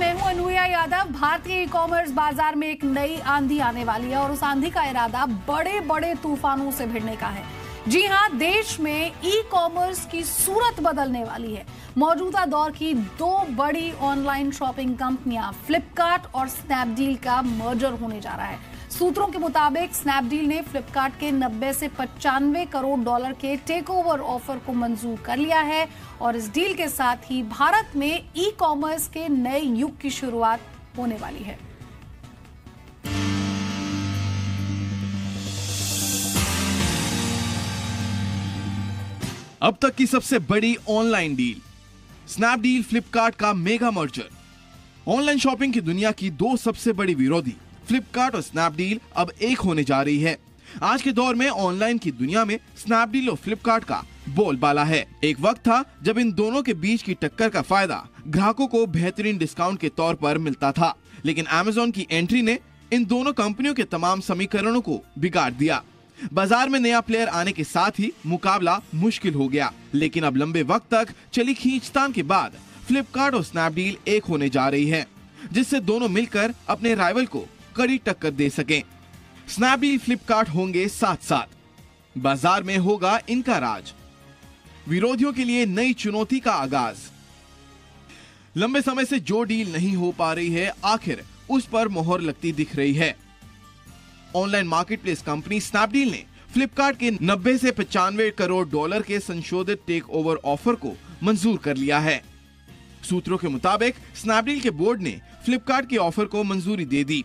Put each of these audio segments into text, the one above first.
मैं हूं अनुया यादव। भारतीय ई कॉमर्स बाजार में एक नई आंधी आने वाली है और उस आंधी का इरादा बड़े बड़े तूफानों से भिड़ने का है। जी हां, देश में ई कॉमर्स की सूरत बदलने वाली है। मौजूदा दौर की दो बड़ी ऑनलाइन शॉपिंग कंपनियां फ्लिपकार्ट और स्नैपडील का मर्जर होने जा रहा है। सूत्रों के मुताबिक स्नैपडील ने फ्लिपकार्ट के 90 से 95 करोड़ डॉलर के टेकओवर ऑफर को मंजूर कर लिया है और इस डील के साथ ही भारत में ई कॉमर्स के नए युग की शुरुआत होने वाली है। अब तक की सबसे बड़ी ऑनलाइन डील, स्नैपडील फ्लिपकार्ट का मेगा मर्जर। ऑनलाइन शॉपिंग की दुनिया की दो सबसे बड़ी विरोधी फ्लिपकार्ट और स्नैपडील अब एक होने जा रही है। आज के दौर में ऑनलाइन की दुनिया में स्नैपडील और फ्लिपकार्ट का बोलबाला है। एक वक्त था जब इन दोनों के बीच की टक्कर का फायदा ग्राहकों को बेहतरीन डिस्काउंट के तौर पर मिलता था, लेकिन अमेज़न की एंट्री ने इन दोनों कंपनियों के तमाम समीकरणों को बिगाड़ दिया। बाजार में नया प्लेयर आने के साथ ही मुकाबला मुश्किल हो गया, लेकिन अब लंबे वक्त तक चली खींचतान के बाद फ्लिपकार्ट और स्नैपडील एक होने जा रही है, जिससे दोनों मिलकर अपने राइवल को कड़ी टक्कर दे सकें। स्नैपडील फ्लिपकार्ट होंगे साथ साथ, बाजार में होगा इनका राज। विरोधियों के लिए नई चुनौती का आगाज। लंबे समय से जो डील नहीं हो पा रही है, आखिर उस पर मोहर लगती दिख रही है। ऑनलाइन मार्केटप्लेस कंपनी स्नैपडील ने फ्लिपकार्ट के 90 से 95 करोड़ डॉलर के संशोधित टेक ओवर ऑफर को मंजूर कर लिया है। सूत्रों के मुताबिक स्नैपडील के बोर्ड ने फ्लिपकार्ट के ऑफर को मंजूरी दे दी।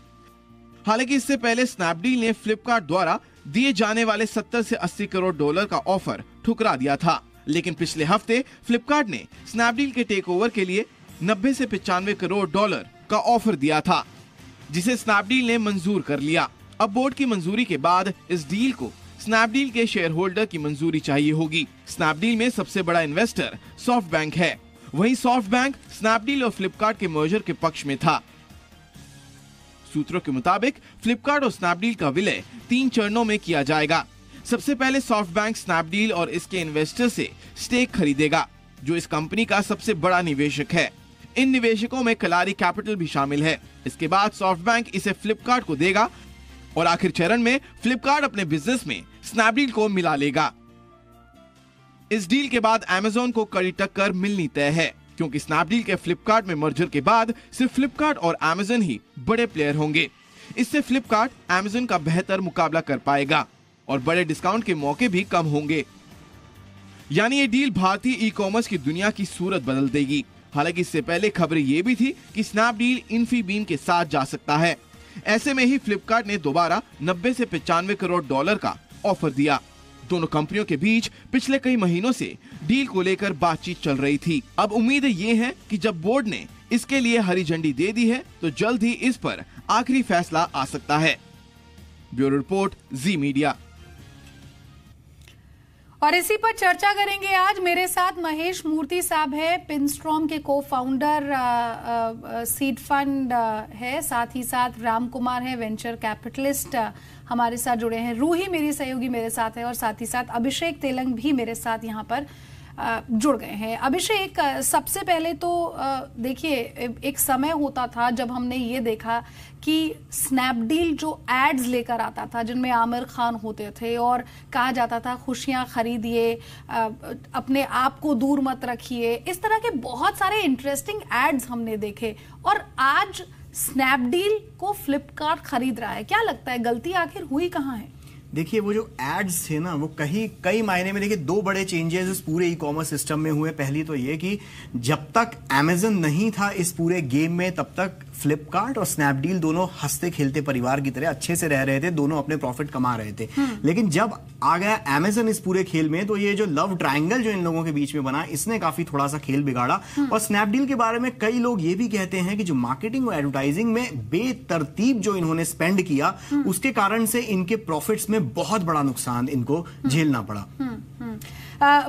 हालांकि इससे पहले स्नैपडील ने फ्लिपकार्ट द्वारा दिए जाने वाले 70 से 80 करोड़ डॉलर का ऑफर ठुकरा दिया था, लेकिन पिछले हफ्ते फ्लिपकार्ट ने स्नैपडील के टेक ओवर के लिए 90 से 95 करोड़ डॉलर का ऑफर दिया था, जिसे स्नैपडील ने मंजूर कर लिया। अब बोर्ड की मंजूरी के बाद इस डील को स्नैपडील के शेयर होल्डर की मंजूरी चाहिए होगी। स्नैपडील में सबसे बड़ा इन्वेस्टर सॉफ्टबैंक है। वहीं सॉफ्टबैंक स्नैपडील और फ्लिपकार्ट के मर्जर के पक्ष में था। सूत्रों के मुताबिक फ्लिपकार्ट और स्नैपडील का विलय 3 चरणों में किया जाएगा। सबसे पहले सॉफ्टबैंक स्नैपडील और इसके इन्वेस्टर से स्टेक खरीदेगा, जो इस कंपनी का सबसे बड़ा निवेशक है। इन निवेशकों में कलारी कैपिटल भी शामिल है। इसके बाद सॉफ्टबैंक इसे फ्लिपकार्ट को देगा और आखिर चरण में फ्लिपकार्ट अपने बिजनेस में स्नैपडील को मिला लेगा। इस डील के बाद अमेज़न को कड़ी टक्कर मिलनी तय है, क्योंकि स्नैपडील के फ्लिपकार्ट में मर्जर के बाद सिर्फ फ्लिपकार्ट और अमेज़न ही बड़े प्लेयर होंगे। इससे फ्लिपकार्ट अमेज़न का बेहतर मुकाबला कर पाएगा और बड़े डिस्काउंट के मौके भी कम होंगे। यानी ये डील भारतीय ई कॉमर्स की दुनिया की सूरत बदल देगी। हालांकि इससे पहले खबरें ये भी थी कि स्नैपडील इन्फीबीम के साथ जा सकता है। ऐसे में ही फ्लिपकार्ट ने दोबारा 90 से 95 करोड़ डॉलर का ऑफर दिया। दोनों कंपनियों के बीच पिछले कई महीनों से डील को लेकर बातचीत चल रही थी। अब उम्मीदें ये हैं कि जब बोर्ड ने इसके लिए हरी झंडी दे दी है, तो जल्द ही इस पर आखिरी फैसला आ सकता है। ब्यूरो रिपोर्ट, जी मीडिया। और इसी पर चर्चा करेंगे आज। मेरे साथ महेश मूर्ति साहब है, पिनस्टॉर्म के को फाउंडर, सीड फंड है, साथ ही साथ राम कुमार है, वेंचर कैपिटलिस्ट हमारे साथ जुड़े हैं। रूही मेरी सहयोगी मेरे साथ है और साथ ही साथ अभिषेक तेलंग भी मेरे साथ यहाँ पर जुड़ गए हैं। अभिषेक, सबसे पहले तो देखिए, एक समय होता था जब हमने ये देखा कि स्नैपडील जो एड्स लेकर आता था जिनमें आमिर खान होते थे और कहा जाता था खुशियां खरीदिए, अपने आप को दूर मत रखिए, इस तरह के बहुत सारे इंटरेस्टिंग एड्स हमने देखे। और आज स्नैपडील को फ्लिपकार्ट खरीद रहा है। क्या लगता है, गलती आखिर हुई कहाँ है? देखिए, वो जो एड्स थे ना, वो कई मायने में देखिए दो बड़े चेंजेस इस पूरे ई कॉमर्स सिस्टम में हुए। पहली तो ये कि जब तक अमेज़न नहीं था इस पूरे गेम में, तब तक फ्लिपकार्ट और स्नैपडील दोनों हंसते खेलते परिवार की तरह अच्छे से रह रहे थे, दोनों अपने प्रॉफिट कमा रहे थे। लेकिन जब आ गया अमेज़न इस पूरे खेल में, तो ये जो लव ट्रायंगल जो इन लोगों के बीच में बना, इसने काफी थोड़ा सा खेल बिगाड़ा। और स्नैपडील के बारे में कई लोग ये भी कहते हैं कि जो मार्केटिंग और एडवर्टाइजिंग में बेतरतीब जो इन्होंने स्पेंड किया, उसके कारण से इनके प्रॉफिट्स में बहुत बड़ा नुकसान इनको झेलना पड़ा।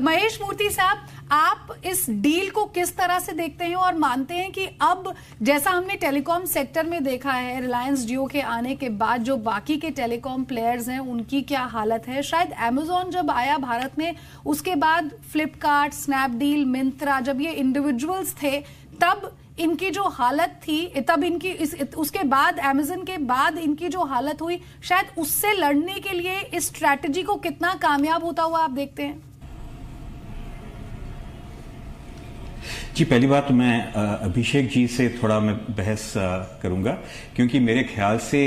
महेश मूर्ति साहब, आप इस डील को किस तरह से देखते हैं और मानते हैं कि अब जैसा हमने टेलीकॉम सेक्टर में देखा है, रिलायंस जियो के आने के बाद जो बाकी के टेलीकॉम प्लेयर्स हैं उनकी क्या हालत है? शायद अमेज़न जब आया भारत में, उसके बाद फ्लिपकार्ट, स्नैपडील, मिंत्रा, जब ये इंडिविजुअल्स थे, तब इनकी जो हालत थी, तब इनकी उसके बाद अमेज़न के बाद इनकी जो हालत हुई, शायद उससे लड़ने के लिए इस स्ट्रैटेजी को कितना कामयाब होता हुआ आप देखते हैं? जी, पहली बात मैं अभिषेक जी से थोड़ा मैं बहस करूंगा, क्योंकि मेरे ख्याल से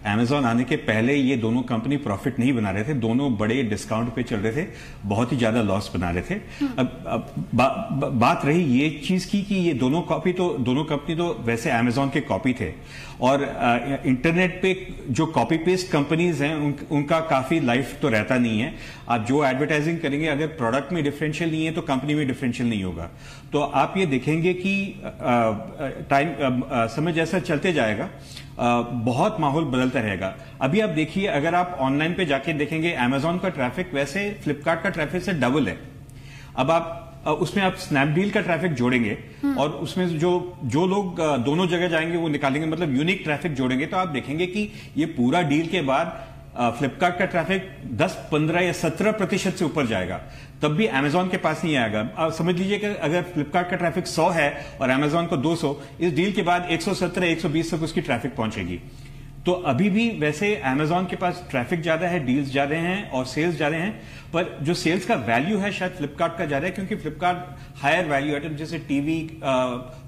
Amazon आने के पहले ये दोनों कंपनी प्रॉफिट नहीं बना रहे थे, दोनों बड़े डिस्काउंट पे चल रहे थे, बहुत ही ज्यादा लॉस बना रहे थे। अब बात रही ये चीज की कि ये दोनों कंपनी तो वैसे Amazon के कॉपी थे, और इंटरनेट पे जो कॉपी पेस्ट कंपनीज हैं उनका काफी लाइफ तो रहता नहीं है। आप जो एडवर्टाइजिंग करेंगे, अगर प्रोडक्ट में डिफरेंशियल नहीं है तो कंपनी में डिफरेंशियल नहीं होगा। तो आप ये देखेंगे कि समय जैसा चलते जाएगा, बहुत माहौल बदलता रहेगा। अभी आप देखिए, अगर आप ऑनलाइन पे जाके देखेंगे, Amazon का ट्रैफिक वैसे फ्लिपकार्ट का ट्रैफिक से डबल है। अब आप उसमें आप स्नैपडील का ट्रैफिक जोड़ेंगे और उसमें जो लोग दोनों जगह जाएंगे वो निकालेंगे, मतलब यूनिक ट्रैफिक जोड़ेंगे, तो आप देखेंगे कि ये पूरा डील के बाद फ्लिपकार्ट का ट्रैफिक 10, 15 या 17% से ऊपर जाएगा, तब भी Amazon के पास नहीं आएगा। आप समझ लीजिए कि अगर फ्लिपकार्ट का ट्रैफिक 100 है और Amazon को 200, इस डील के बाद 117, 120 तक उसकी ट्रैफिक पहुंचेगी। तो अभी भी वैसे Amazon के पास ट्रैफिक ज्यादा है, डील्स ज्यादा हैं और सेल्स ज्यादा हैं, पर जो सेल्स का वैल्यू है शायद फ्लिपकार्ट का ज्यादा है, क्योंकि फ्लिपकार्ट हायर वैल्यू आइटम जैसे टीवी,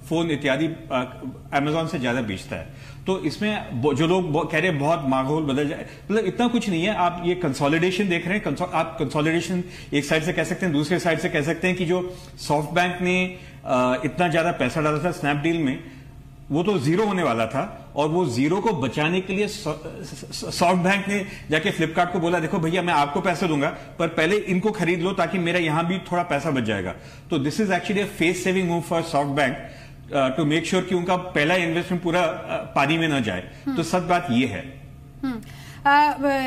फोन इत्यादि Amazon से ज्यादा बेचता है। तो इसमें जो लोग कह रहे हैं बहुत माहौल बदल जाए, मतलब इतना कुछ नहीं है। आप ये कंसोलिडेशन देख रहे हैं, आप कंसोलिडेशन एक साइड से कह सकते हैं, दूसरे साइड से कह सकते हैं कि जो सॉफ्ट बैंक ने इतना ज्यादा पैसा डाला था स्नैपडील में, वो तो जीरो होने वाला था, और वो जीरो को बचाने के लिए सॉफ्ट बैंक ने जाके फ्लिपकार्ट को बोला, देखो भैया मैं आपको पैसा दूंगा, पर पहले इनको खरीद लो ताकि मेरा यहां भी थोड़ा पैसा बच जाएगा। तो this is actually a face saving move for SoftBank to make sure कि उनका पहला इन्वेस्टमेंट पूरा पानी में न जाए। तो सच बात ये है।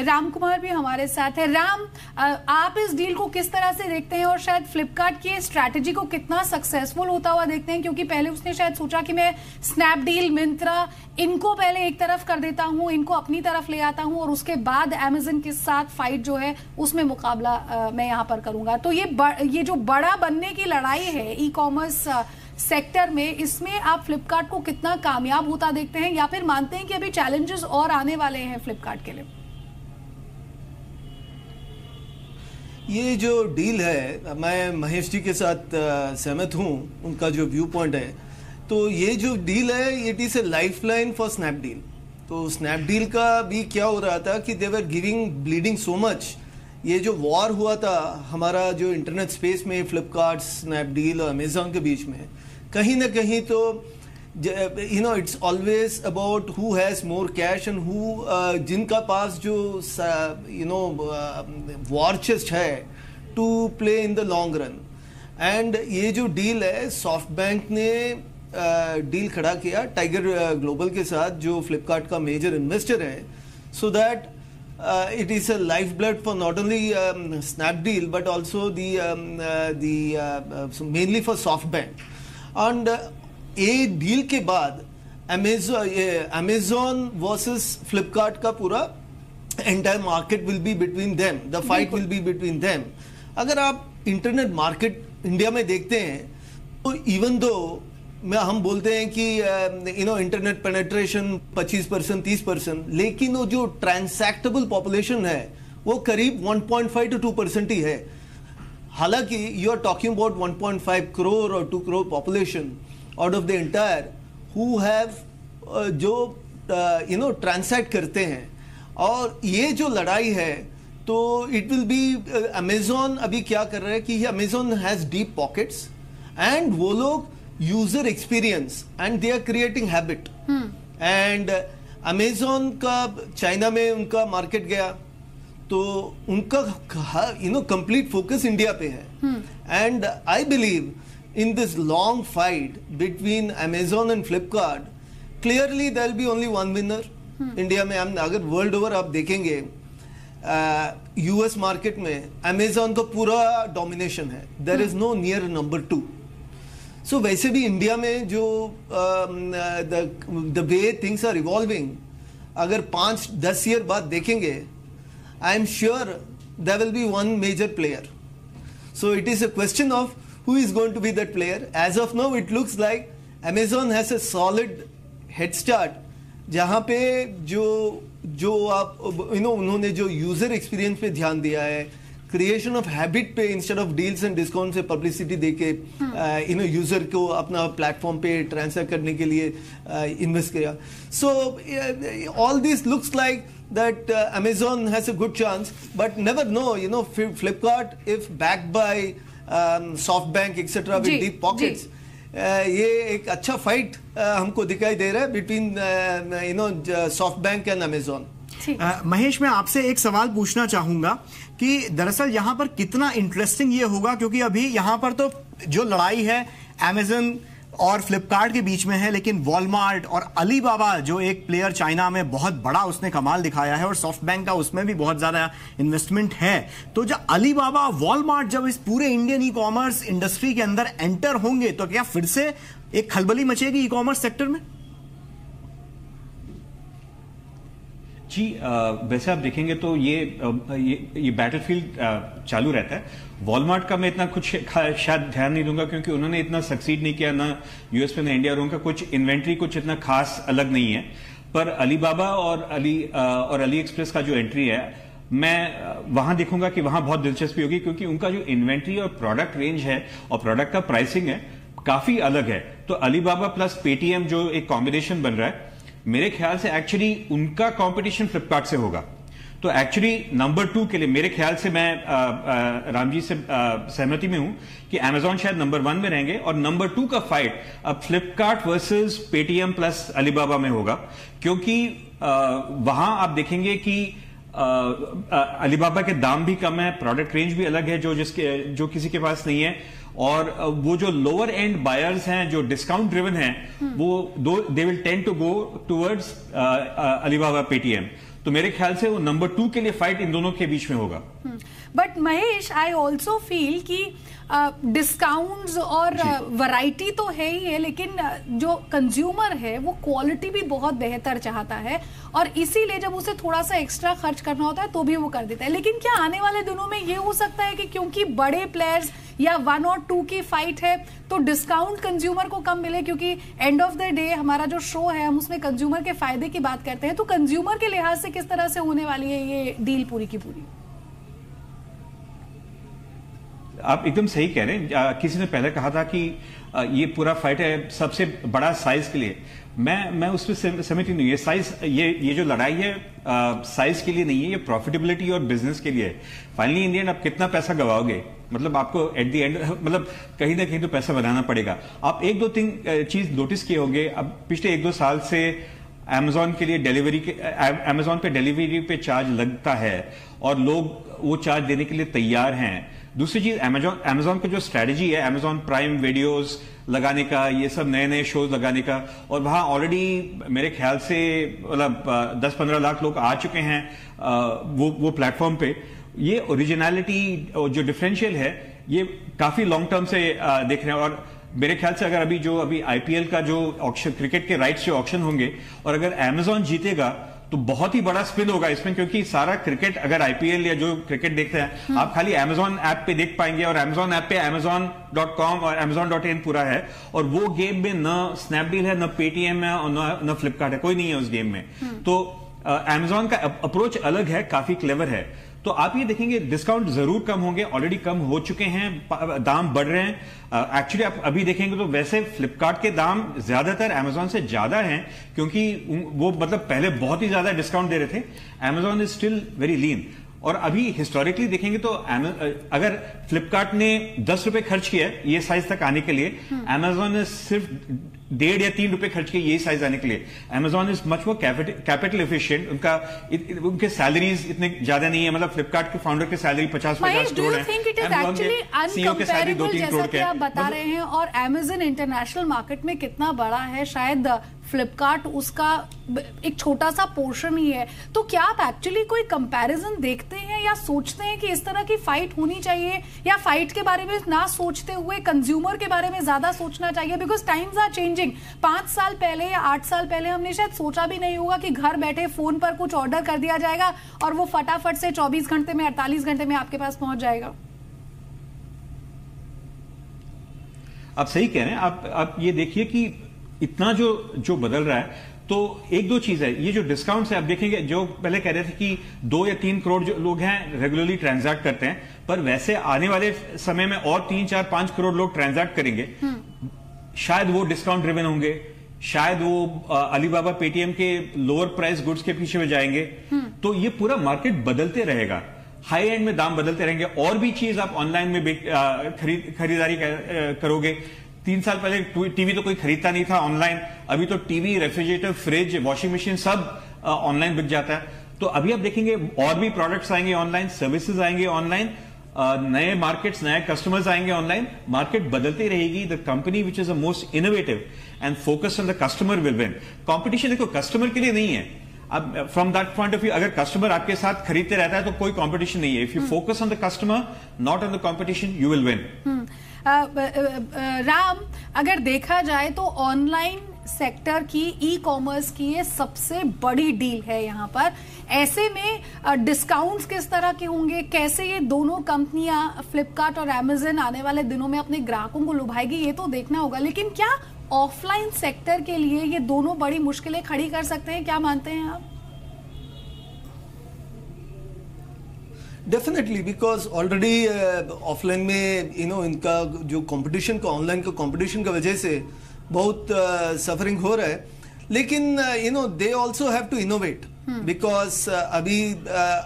राम कुमार भी हमारे साथ है। राम, आप इस डील को किस तरह से देखते हैं और शायद फ्लिपकार्ट की स्ट्रैटेजी को कितना सक्सेसफुल होता हुआ देखते हैं? क्योंकि पहले उसने शायद सोचा कि मैं स्नैपडील, मिंत्रा, इनको पहले एक तरफ कर देता हूं, इनको अपनी तरफ ले आता हूं और उसके बाद Amazon के साथ फाइट जो है उसमें मुकाबला मैं यहां पर करूंगा। तो ये जो बड़ा बनने की लड़ाई है ई कॉमर्स सेक्टर में, इसमें आप फ्लिपकार्ट को कितना कामयाब होता देखते हैं, या फिर मानते हैं कि अभी चैलेंजेस और आने वाले हैं फ्लिपकार्ट के लिए? ये जो डील है, मैं महेश जी के साथ सहमत हूं, उनका जो व्यू पॉइंट है। तो ये जो डील है, it is a lifeline for Snapdeal. तो स्नैपडील का भी क्या हो रहा था कि they were giving bleeding so much. ये जो वॉर हुआ था हमारा जो इंटरनेट स्पेस में फ्लिपकार्ट, स्नैपडील और अमेजॉन के बीच में, कहीं ना कहीं तो it's always about who has more cash and who, जिनका पास जो वॉर चेस्ट है to play in the long run. And ये जो डील है, सॉफ्ट बैंक ने डील खड़ा किया टाइगर ग्लोबल के साथ, जो फ्लिपकार्ट का मेजर इन्वेस्टर है, so that it is a lifeblood for not only Snapdeal but also so mainly for SoftBank. And a deal के बाद Amazon versus Flipkart का पूरा entire market will be between them. The fight will be between them. अगर आप internet market India में देखते हैं तो इवन दो हम बोलते हैं कि इंटरनेट पेनेट्रेशन 25%, 30%, लेकिन वो जो ट्रांसैक्टेबल पॉपुलेशन है वो करीब 1.5 to 2% ही है। हालांकि you are talking about 1.5 crore और 2 crore population out of the entire who have जो ट्रांसैक्ट करते हैं। और ये जो लड़ाई है, तो इट विल बी अमेजॉन अभी क्या कर रहा है कि Amazon has deep pockets and वो लोग user experience and they are creating habit. And Amazon का चाइना में उनका मार्केट गया तो उनका कंप्लीट फोकस इंडिया पे है। And I believe in this long fight between Amazon and Flipkart, clearly there will be only one winner India में। अगर वर्ल्ड ओवर आप देखेंगे, यूएस मार्केट में अमेजॉन का पूरा डोमिनेशन है, there is no near number 2। So वैसे भी इंडिया में जो the way things are evolving, अगर 5-10 ईयर बाद देखेंगे, I am sure there will be one major player. So it is a question of who is going to be that player. As of now it looks like Amazon has a solid head start, जहां पे जो आप उन्होंने जो user experience पे ध्यान दिया है, क्रिएशन ऑफ हैबिट पे instead of deals and discount से पब्लिसिटी देके यूजर को अपना प्लेटफॉर्म पे ट्रांसफर करने के लिए इन्वेस्ट किया. So all this looks like that Amazon has a good chance, but never know, Flipkart, if backed by SoftBank, etc., with deep pockets, ये एक अच्छा फाइट हमको दिखाई दे रहा है between SoftBank and Amazon. Mahesh, मैं आपसे एक सवाल पूछना चाहूंगा कि दरअसल यहां पर कितना इंटरेस्टिंग ये होगा, क्योंकि अभी यहां पर तो जो लड़ाई है Amazon और फ्लिपकार्ट के बीच में है, लेकिन वॉलमार्ट और अलीबाबा जो एक प्लेयर चाइना में बहुत बड़ा उसने कमाल दिखाया है, और सॉफ्टबैंक का उसमें भी बहुत ज्यादा इन्वेस्टमेंट है. तो जब अलीबाबा, वॉलमार्ट जब इस पूरे इंडियन ई कॉमर्स इंडस्ट्री के अंदर एंटर होंगे तो क्या फिर से एक खलबली मचेगी ई कॉमर्स सेक्टर में? जी, वैसे आप देखेंगे तो ये बैटलफील्ड चालू रहता है. वॉलमार्ट का मैं इतना कुछ शायद ध्यान नहीं दूंगा, क्योंकि उन्होंने इतना सक्सीड नहीं किया ना यूएस में ना इंडिया, और उनका कुछ इन्वेंट्री कुछ इतना खास अलग नहीं है. पर अलीबाबा और अली एक्सप्रेस का जो एंट्री है, मैं वहां देखूंगा कि वहां बहुत दिलचस्पी होगी, क्योंकि उनका जो इन्वेंट्री और प्रोडक्ट रेंज है और प्रोडक्ट का प्राइसिंग है काफी अलग है. तो अलीबाबा प्लस पेटीएम जो एक कॉम्बिनेशन बन रहा है, मेरे ख्याल से एक्चुअली उनका कंपटीशन फ्लिपकार्ट से होगा. तो एक्चुअली नंबर 2 के लिए मेरे ख्याल से मैं रामजी से सहमति में हूं कि Amazon शायद नंबर 1 में रहेंगे, और नंबर 2 का फाइट अब Flipkart versus Paytm plus Alibaba में होगा. क्योंकि वहां आप देखेंगे कि अलीबाबा के दाम भी कम है, प्रोडक्ट रेंज भी अलग है जो किसी के पास नहीं है, और वो जो लोअर एंड बायर्स हैं जो डिस्काउंट ड्रिवन हैं, वो they will tend to go towards Alibaba Paytm. तो मेरे ख्याल से वो नंबर 2 के लिए फाइट इन दोनों के बीच में होगा. But Mahesh, I also feel कि डिस्काउंट्स और वैरायटी तो है ही है, लेकिन जो कंज्यूमर है वो क्वालिटी भी बहुत बेहतर चाहता है, और इसीलिए जब उसे थोड़ा सा एक्स्ट्रा खर्च करना होता है तो भी वो कर देता है. लेकिन क्या आने वाले दिनों में ये हो सकता है कि क्योंकि बड़े प्लेयर्स या 1 और 2 की फाइट है तो डिस्काउंट कंज्यूमर को कम मिले? क्योंकि एंड ऑफ द डे हमारा जो शो है हम उसमें कंज्यूमर के फायदे की बात करते हैं, तो कंज्यूमर के लिहाज से किस तरह से होने वाली है ये डील पूरी की पूरी? आप एकदम सही कह रहे हैं. किसी ने पहले कहा था कि ये पूरा फाइट है सबसे बड़ा साइज के लिए. मैं उस पर सहमति नहीं. ये साइज, ये जो लड़ाई है साइज के लिए नहीं है, ये प्रॉफिटेबिलिटी और बिजनेस के लिए है. फाइनली इंडियन आप कितना पैसा गवाओगे, मतलब आपको एट द एंड मतलब कहीं ना कहीं तो पैसा बनाना पड़ेगा. आप एक दो चीज नोटिस किए होंगे, अब पिछले 1-2 साल से Amazon के लिए Amazon पे डिलीवरी पे चार्ज लगता है, और लोग वो चार्ज देने के लिए तैयार हैं. दूसरी चीज, Amazon का जो स्ट्रेटजी है, Amazon प्राइम वीडियोस लगाने का, ये सब नए नए शोज लगाने का, और वहां ऑलरेडी मेरे ख्याल से मतलब 10-15 लाख लोग आ चुके हैं वो प्लेटफॉर्म पे. ये ओरिजिनलिटी जो डिफरेंशियल है, ये काफी लॉन्ग टर्म से देख रहे हैं. और मेरे ख्याल से अगर आईपीएल का जो ऑक्शन, क्रिकेट के राइट्स जो ऑक्शन होंगे, और अगर Amazon जीतेगा तो बहुत ही बड़ा स्पिन होगा इसमें, क्योंकि सारा क्रिकेट, अगर आईपीएल या जो क्रिकेट देखते हैं आप खाली Amazon ऐप पे देख पाएंगे, और Amazon ऐप पे Amazon.com और Amazon.in पूरा है, और वो गेम में न स्नैपडील है, न पेटीएम है, और न फ्लिपकार्ट है, कोई नहीं है उस गेम में. तो Amazon का अप्रोच अलग है, काफी क्लेवर है. तो आप ये देखेंगे डिस्काउंट जरूर कम होंगे, ऑलरेडी कम हो चुके हैं, दाम बढ़ रहे हैं. एक्चुअली आप अभी देखेंगे तो वैसे फ्लिपकार्ट के दाम ज्यादातर Amazon से ज्यादा हैं, क्योंकि वो मतलब पहले बहुत ही ज्यादा डिस्काउंट दे रहे थे. Amazon is still very lean. और अभी हिस्टोरिकली देखेंगे तो अगर फ्लिपकार्ट ने 10 रुपए खर्च किया है ये साइज तक आने के लिए, Amazon ने सिर्फ 1.5 या 3 रुपए खर्च किए यही साइज आने के लिए. Amazon is much more capital efficient. उनके सैलरीज इतने ज्यादा नहीं है, मतलब फ्लिपकार्ट के फाउंडर की सैलरी 50-50 करोड़ है. सीईओ की सैलरी 2-3 करोड़ की आप बता रहे हैं, और Amazon इंटरनेशनल मार्केट में कितना बड़ा है, शायद फ्लिपकार्ट उसका एक छोटा सा पोर्शन ही है. तो क्या आप एक्चुअली कोई कंपैरिजन देखते हैं या सोचते हैं कि इस तरह की फाइट होनी चाहिए, या फाइट के बारे में ना सोचते हुए कंज्यूमर के बारे में ज्यादा सोचना चाहिए? Because times are changing. 5 साल पहले या 8 साल पहले हमने शायद सोचा भी नहीं होगा कि घर बैठे फोन पर कुछ ऑर्डर कर दिया जाएगा और वो फटाफट से 24 घंटे में, 48 घंटे में आपके पास पहुंच जाएगा. आप सही कह रहे हैं. आप ये देखिए कि इतना जो बदल रहा है, तो एक दो चीज है, ये जो डिस्काउंट्स है, आप देखेंगे जो पहले कह रहे थे कि 2 या 3 करोड़ जो लोग हैं रेगुलरली ट्रांजैक्ट करते हैं, पर वैसे आने वाले समय में और 3, 4, 5 करोड़ लोग ट्रांजैक्ट करेंगे। शायद वो डिस्काउंट ड्रिवन होंगे, शायद वो अलीबाबा पेटीएम के लोअर प्राइस गुड्स के पीछे में जाएंगे। तो ये पूरा मार्केट बदलते रहेगा, हाई एंड में दाम बदलते रहेंगे। और भी चीज आप ऑनलाइन में खरीदारी करोगे। 3 साल पहले टीवी तो कोई खरीदता नहीं था ऑनलाइन, अभी तो TV, refrigerator, fridge, washing machine सब ऑनलाइन बिक जाता है। तो अभी आप देखेंगे और भी प्रोडक्ट्स आएंगे ऑनलाइन, सर्विसेज आएंगे ऑनलाइन, नए मार्केट्स, नए कस्टमर्स आएंगे ऑनलाइन। मार्केट बदलती रहेगी। The company which is the most innovative and focused on the customer will win. Competition देखो कस्टमर के लिए नहीं है। अब from that point of view, अगर कस्टमर आपके साथ खरीदते रहता है तो कोई कंपटीशन नहीं है। If you focus on the customer, not on the competition, you will win. Ram, अगर देखा जाए तो ऑनलाइन सेक्टर की, ई कॉमर्स की ये सबसे बड़ी डील है यहाँ पर। ऐसे में डिस्काउंट्स किस तरह के होंगे, कैसे ये दोनों कंपनियां फ्लिपकार्ट और अमेज़न आने वाले दिनों में अपने ग्राहकों को लुभाएगी, ये तो देखना होगा। लेकिन क्या ऑफलाइन सेक्टर के लिए ये दोनों बड़ी मुश्किलें खड़ी कर सकते हैं, क्या मानते हैं आप? डेफिनेटली, बिकॉज ऑलरेडी ऑफलाइन में इनका जो कंपटीशन का, ऑनलाइन का कंपटीशन का वजह से बहुत सफरिंग हो रहा है। लेकिन they also have to innovate, because अभी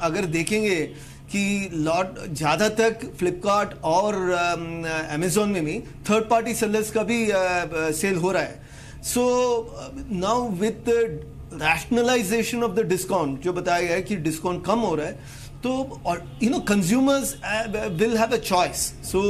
अगर देखेंगे कि ज्यादा तक फ्लिपकार्ट और अमेजोन में भी थर्ड पार्टी सेलर्स का भी सेल हो रहा है। So now with rationalisation of the discount, जो बताया गया है कि डिस्काउंट कम हो रहा है, तो consumers will have a choice. So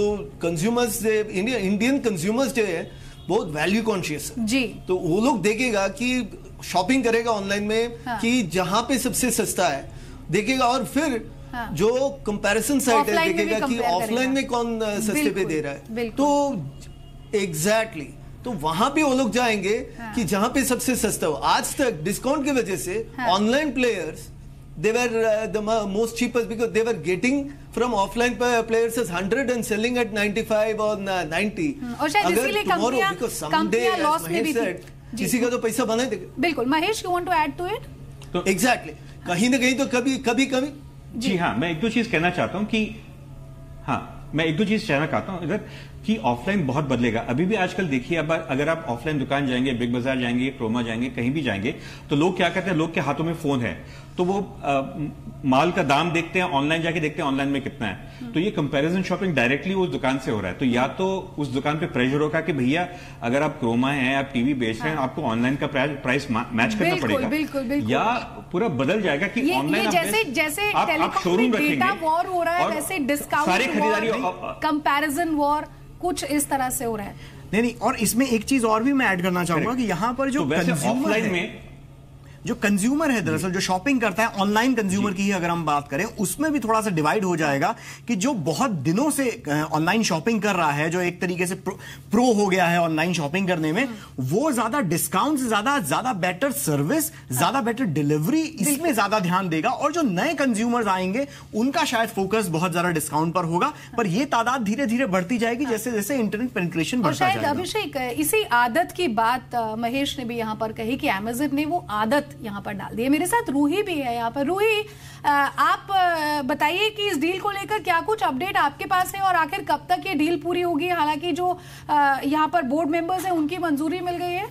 consumers, Indian consumers जो है बहुत वैल्यू कॉन्शियस है जी। तो वो लोग देखेगा कि शॉपिंग करेगा ऑनलाइन में, हाँ, कि जहां पे सबसे सस्ता है देखेगा, और फिर हाँ, जो कंपैरिजन साइट है देखेगा कि ऑफलाइन में कौन सस्ते पे दे रहा है। तो एग्जैक्टली तो वहां पे वो लोग जाएंगे हाँ, कि जहां पे सबसे सस्ता हो। आज तक डिस्काउंट की वजह से online players, they were the most cheapest because they were getting from offline players as 100 and selling at 95 or 90। और शायद इसीलिए कंपनियां लॉस में भी थी। किसी का तो पैसा बना ही देगा। बिल्कुल। Mahesh, you want to add to it? तो एग्जैक्टली, कहीं ना कहीं तो कभी जी हाँ, मैं एक दो चीज कहना चाहता हूं इधर कि ऑफलाइन बहुत बदलेगा। अभी भी आजकल देखिए, अब अगर आप ऑफलाइन दुकान जाएंगे, बिग बाजार जाएंगे, क्रोमा जाएंगे, कहीं भी जाएंगे, तो लोग क्या करते हैं, लोग के हाथों में फोन है, तो वो माल का दाम देखते हैं, ऑनलाइन जाके देखते हैं ऑनलाइन में कितना है। तो ये कंपैरिजन शॉपिंग डायरेक्टली उस दुकान से हो रहा है। तो या तो उस दुकान पे प्रेशर होगा कि भैया अगर आप क्रोमा हैं, आप टीवी बेच रहे हैं, आपको ऑनलाइन का प्राइस मैच करना पड़ेगा। बिल्कुल। या पूरा बदल जाएगा कि ऑनलाइन जैसे टेलीकॉम में डेटा वॉर हो रहा है, वैसे डिस्काउंट सारी खरीदारी, कंपैरिजन वॉर कुछ इस तरह से हो रहा है। नहीं, और इसमें एक चीज और भी मैं ऐड करना चाहूंगा कि यहाँ पर जो ऑफलाइन में जो कंज्यूमर है, दरअसल जो शॉपिंग करता है ऑनलाइन कंज्यूमर की ही अगर हम बात करें, उसमें भी थोड़ा सा डिवाइड हो जाएगा कि जो बहुत दिनों से ऑनलाइन शॉपिंग कर रहा है, जो एक तरीके से प्रो हो गया है ऑनलाइन शॉपिंग करने में, वो ज्यादा डिस्काउंट, ज्यादा बेटर सर्विस, ज्यादा बेटर डिलीवरी, इसमें ज्यादा ध्यान देगा। और जो नए कंज्यूमर्स आएंगे उनका शायद फोकस बहुत ज्यादा डिस्काउंट पर होगा, पर यह तादाद धीरे धीरे बढ़ती जाएगी जैसे जैसे इंटरनेट पेनिट्रेशन बढ़ता जाएगा। अभिषेक, इसी आदत की बात महेश ने भी यहां पर कही कि अमेज़न ने वो आदत यहाँ पर डाल दी है। मेरे साथ रूही भी है यहाँ पर। रूही, आप बताइए कि इस डील को लेकर क्या कुछ अपडेट आपके पास है और आखिर कब तक ये डील पूरी होगी? हालांकि जो यहाँ पर बोर्ड मेंबर्स हैं उनकी मंजूरी मिल गई है।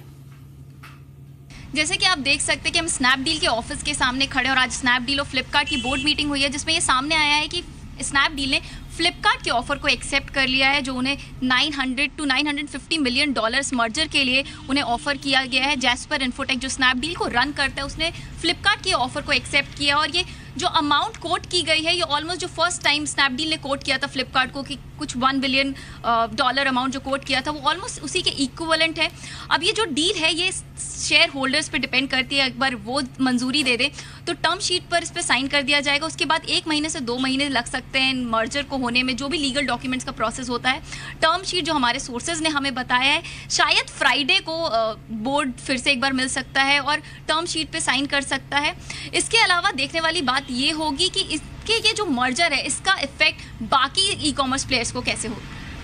जैसे कि आप देख सकते हैं कि हम स्नैपडील के ऑफिस के सामने खड़े, और आज स्नैपडील और फ्लिपकार्ट की बोर्ड मीटिंग हुई है, जिसमें ये सामने आया है कि स्नैपडील ने फ्लिपकार्ट के ऑफर को एक्सेप्ट कर लिया है, जो उन्हें 900 to 950 मिलियन डॉलर्स मर्जर के लिए उन्हें ऑफर किया गया है। जैस्पर इन्फोटेक जो स्नैपडील को रन करता है, उसने फ्लिपकार्ट के ऑफर को एक्सेप्ट किया, और ये जो अमाउंट कोट की गई है, ये ऑलमोस्ट जो फर्स्ट टाइम स्नैपडील ने कोट किया था फ्लिपकार्ट को कि कुछ $1 बिलियन अमाउंट जो कोट किया था, वो ऑलमोस्ट उसी के इक्विवेलेंट है। अब ये जो डील है ये शेयर होल्डर्स पे डिपेंड करती है, एक बार वो मंजूरी दे दे तो टर्म शीट पर इस पर साइन कर दिया जाएगा। उसके बाद 1 महीने से 2 महीने लग सकते हैं मर्जर को होने में, जो भी लीगल डॉक्यूमेंट्स का प्रोसेस होता है। टर्म शीट जो हमारे सोर्सेज ने हमें बताया है, शायद फ्राइडे को बोर्ड फिर से एक बार मिल सकता है और टर्म शीट पे साइन कर सकता है। इसके अलावा देखने वाली बात ये होगी कि इसके ये जो मर्जर है, इसका इफेक्ट बाकी ई कॉमर्स प्लेयर्स को कैसे हो,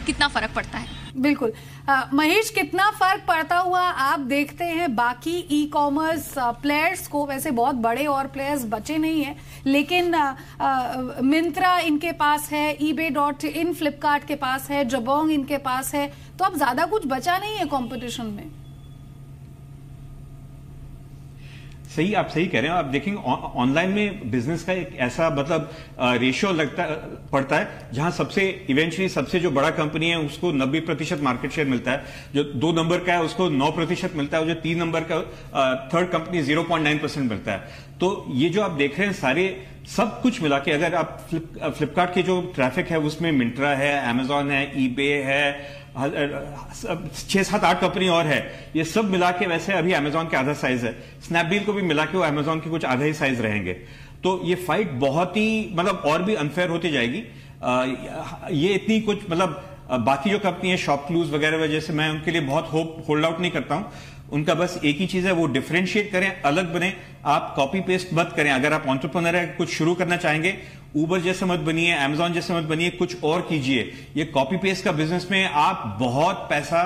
कितना फर्क पड़ता है। बिल्कुल। महेश, कितना फर्क पड़ता हुआ आप देखते हैं बाकी ई कॉमर्स प्लेयर्स को? वैसे बहुत बड़े और प्लेयर्स बचे नहीं हैं, लेकिन मिंत्रा इनके पास है, eBay.in फ्लिपकार्ट के पास है, जबोंग इनके पास है, तो अब ज्यादा कुछ बचा नहीं है कंपटीशन में। सही, आप सही कह रहे हैं। आप देखेंगे ऑनलाइन में बिजनेस का एक ऐसा मतलब रेशियो पड़ता है जहां इवेंचुअली सबसे जो बड़ा कंपनी है उसको 90% मार्केट शेयर मिलता है, जो 2 नंबर का है उसको 9% मिलता है, और जो 3 नंबर का थर्ड कंपनी 0.9% मिलता है। तो ये जो आप देख रहे हैं सारे सब कुछ मिला के, अगर आप फ्लिपकार्ट के जो ट्रैफिक है उसमें मिंत्रा है, अमेजॉन है, ईबे है, 6-7-8 कंपनी और है, ये सब मिला के वैसे अभी अमेजॉन के आधा साइज है। स्नैपडील को भी मिला के वो अमेजॉन के कुछ आधा ही साइज रहेंगे। तो ये फाइट बहुत ही मतलब और भी अनफेयर होती जाएगी। ये इतनी कुछ मतलब बाकी जो कंपनी है शॉपक्लूज वगैरह वजह से मैं उनके लिए बहुत होप होल्ड आउट नहीं करता हूं। उनका बस एक ही चीज है, वो डिफरेंशिएट करें, अलग बने। आप कॉपी पेस्ट मत करें। अगर आप एंटरप्रेन्योर है, कुछ शुरू करना चाहेंगे, उबर जैसे मत बनिए, अमेजॉन जैसे मत बनिए, कुछ और कीजिए। ये कॉपी पेस्ट का बिजनेस में आप बहुत पैसा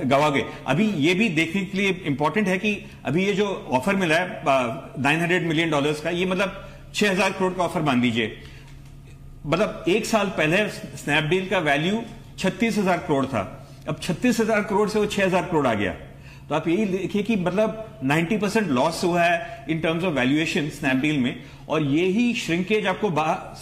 गवाओगे। अभी ये भी देखने के लिए इंपॉर्टेंट है कि अभी ये जो ऑफर मिला है $900 मिलियन का, ये मतलब 6,000 करोड़ का ऑफर मान लीजिए। मतलब 1 साल पहले स्नैपडील का वैल्यू 36,000 करोड़ था, अब 36,000 करोड़ से वो 6,000 करोड़ आ गया। तो आप यही देखिए कि मतलब 90% लॉस हुआ है in terms of valuation Snapdeal में, और ये ही श्रिंकेज आपको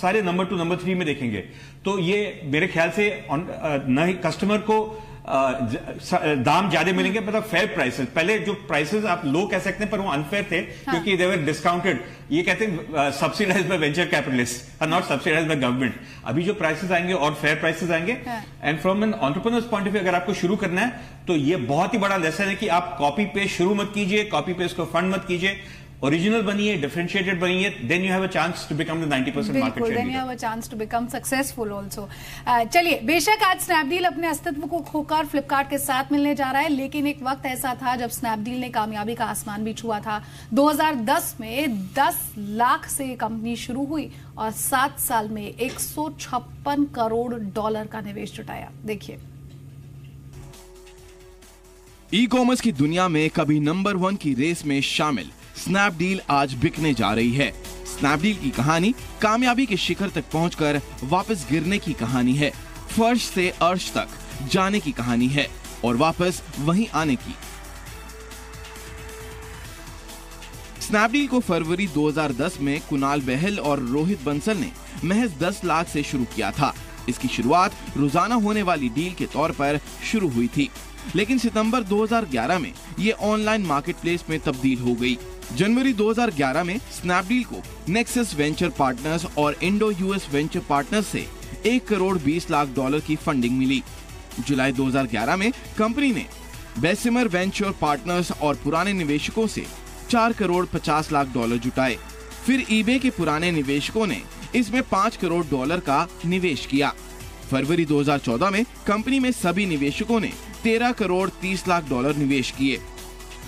सारे नंबर 2 नंबर 3 में देखेंगे। तो ये मेरे ख्याल से न ही कस्टमर को दाम ज्यादा मिलेंगे, मतलब फेयर प्राइसेस। पहले जो प्राइसेस आप लो कह सकते हैं पर वो अनफेयर थे, क्योंकि दे वर डिस्काउंटेड। ये कहते हैं सब्सिडाइज बाय वेंचर कैपिटलिस्ट और नॉट सब्सिडाइज बाय गवर्नमेंट। अभी जो प्राइसेस आएंगे और फेयर प्राइसेस आएंगे। And from an entrepreneur's point of view अगर आपको शुरू करना है तो ये बहुत ही बड़ा लेसन है कि आप कॉपी पेस्ट शुरू मत कीजिए, कॉपी पेस्ट को फंड मत कीजिए, ओरिजिनल बनिए, डिफरेंशिएटेड बनिए, then you have a chance to become the 90% market share, then you have a chance to become successful also. चलिए, बेशक आज स्नैपडील अपने अस्तित्व को खोकर फ्लिपकार्ट के साथ मिलने जा रहा है, लेकिन एक वक्त ऐसा था जब स्नैपडील ने कामयाबी का आसमान भी छुआ था। 2010 में 10 लाख से कंपनी शुरू हुई और 7 साल में $156 करोड़ का निवेश जुटाया। देखिए, ई कॉमर्स की दुनिया में कभी नंबर 1 की रेस में शामिल स्नैपडील आज बिकने जा रही है। स्नैपडील की कहानी कामयाबी के शिखर तक पहुंचकर वापस गिरने की कहानी है, फर्श से अर्श तक जाने की कहानी है और वापस वहीं आने की। स्नैपडील को फरवरी 2010 में कुणाल बहल और रोहित बंसल ने महज 10 लाख से शुरू किया था। इसकी शुरुआत रोजाना होने वाली डील के तौर पर शुरू हुई थी, लेकिन सितंबर 2011 में ये ऑनलाइन मार्केटप्लेस में तब्दील हो गई। जनवरी 2011 में स्नैपडील को नेक्सस वेंचर पार्टनर्स और इंडो यूएस वेंचर पार्टनर्स से $1 करोड़ 20 लाख की फंडिंग मिली। जुलाई 2011 में कंपनी ने बेसिमर वेंचर पार्टनर्स और पुराने निवेशकों से $4 करोड़ 50 लाख जुटाए। फिर ईबे के पुराने निवेशकों ने इसमें $5 करोड़ का निवेश किया। फरवरी 2014 में कंपनी में सभी निवेशकों ने $13 करोड़ 30 लाख निवेश किए।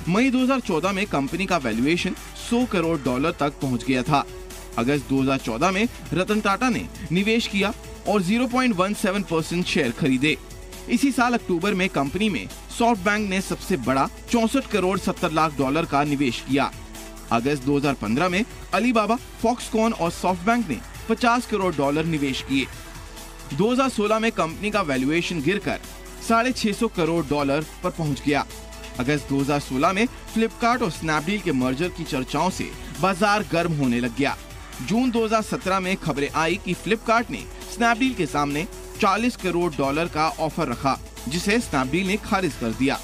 मई 2014 में कंपनी का वैल्यूएशन $100 करोड़ तक पहुंच गया था। अगस्त 2014 में रतन टाटा ने निवेश किया और 0.17% शेयर खरीदे। इसी साल अक्टूबर में कंपनी में सॉफ्टबैंक ने सबसे बड़ा $64 करोड़ 70 लाख का निवेश किया। अगस्त 2015 में अलीबाबा, फॉक्सकॉन और सॉफ्टबैंक ने $50 करोड़ निवेश किए। 2016 में कंपनी का वैल्यूएशन गिरकर $650 करोड़ पर पहुंच गया। अगस्त 2016 में फ्लिपकार्ट और स्नैपडील के मर्जर की चर्चाओं से बाजार गर्म होने लग गया। जून 2017 में खबरें आई कि फ्लिपकार्ट ने स्नैपडील के सामने $40 करोड़ का ऑफर रखा, जिसे स्नैपडील ने खारिज कर दिया।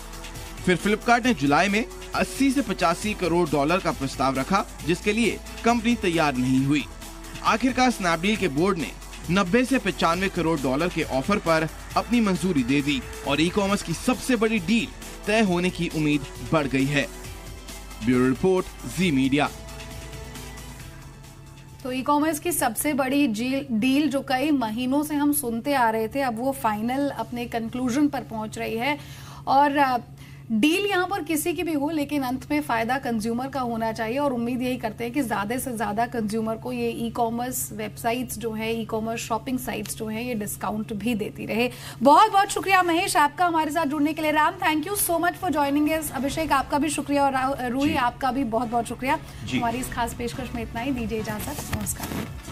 फिर फ्लिपकार्ट ने जुलाई में 80 से 85 करोड़ का प्रस्ताव रखा, जिसके लिए कंपनी तैयार नहीं हुई। आखिरकार स्नैपडील के बोर्ड ने 90 से 95 करोड़ के ऑफर पर अपनी मंजूरी दे दी और ई कॉमर्स की सबसे बड़ी डील तय होने की उम्मीद बढ़ गई है। ब्यूरो रिपोर्ट, जी मीडिया। तो ई कॉमर्स की सबसे बड़ी डील जो कई महीनों से हम सुनते आ रहे थे, अब वो फाइनल अपने कंक्लूजन पर पहुंच रही है। और डील यहाँ पर किसी की भी हो, लेकिन अंत में फायदा कंज्यूमर का होना चाहिए और उम्मीद यही करते हैं कि ज्यादा से ज्यादा कंज्यूमर को ये ई कॉमर्स वेबसाइट्स जो है, ई कॉमर्स शॉपिंग साइट्स जो है, ये डिस्काउंट भी देती रहे। बहुत बहुत शुक्रिया महेश आपका हमारे साथ जुड़ने के लिए। Ram, thank you so much for joining us. Abhishek आपका भी शुक्रिया और रूही आपका भी बहुत बहुत शुक्रिया। हमारी इस खास पेशकश में इतना ही, दीजिए इजाजत, नमस्कार।